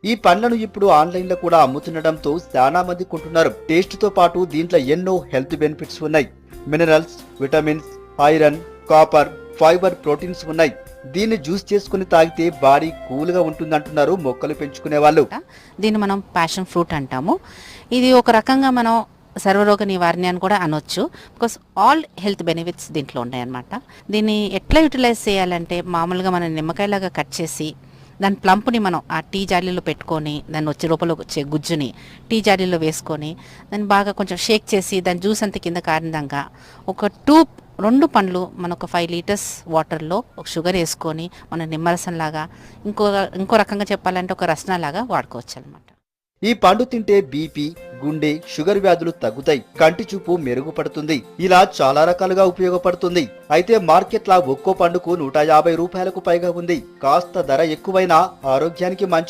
ఈ పండ్లను ఇప్పుడు ఆన్లైన్ లో కూడా అమ్ముతుండటంతో చాలా మంది కొంటున్నారు. టేస్ట్ తో పాటు దీంట్లో ఎన్నో హెల్త్ బెనిఫిట్స్ ఉన్నాయి. Minerals, vitamins, iron, copper, fibre, proteins ఉన్నాయి. దీన్ని జ్యూస్ చేసుకుని తాగితే బాడీ కూల్ గా ఉంటుందంటున్నారు మొక్కలు పెంచుకునే వాళ్ళు. దీన్ని మనం ప్యాషన్ ఫ్రూట్ అంటాము. ఇది ఒక రకంగా మనం సర్వరోగ నివారణ అని కూడా అనొచ్చు. బికాస్ ఆల్ హెల్త్ బెనిఫిట్స్ దీంట్లో ఉన్నాయన్నమాట. దీన్ని ఎట్లా యూటిలైజ్ చేయాలంటే మామూలుగా మనం నిమ్మకాయలాగా కట్ చేసి దాని ప్లంప్ని మనం ఆ టీ జాలీలో పెట్టుకొని దాన్ని వచ్చే లోపల వచ్చే గుజ్జుని టీ జాలీలో వేసుకొని దాన్ని బాగా కొంచెం షేక్ చేసి దాని జ్యూస్ అంతా కింద కారణంగా ఒక 2 పండ్లు మనం ఒక 5 లీటర్స్ వాటర్లో ఒక షుగర్ వేసుకొని మనం నిమ్మరసం లాగా ఇంకో రకంగా చెప్పాలంటే ఒక రసనాలాగా వాడుకోవచ్చు అనమాట. ఈ పండు తింటే బీపీ, గుండె, షుగర్ వ్యాధులు తగ్గుతాయి. కంటి చూపు మెరుగుపడుతుంది. ఇలా చాలా రకాలుగా ఉపయోగపడుతుంది. అయితే మార్కెట్లా ఒక్కో పండుకు 150 రూపాయలకు పైగా ఉంది. కాస్త ధర ఎక్కువైనా ఆరోగ్యానికి మంచిది.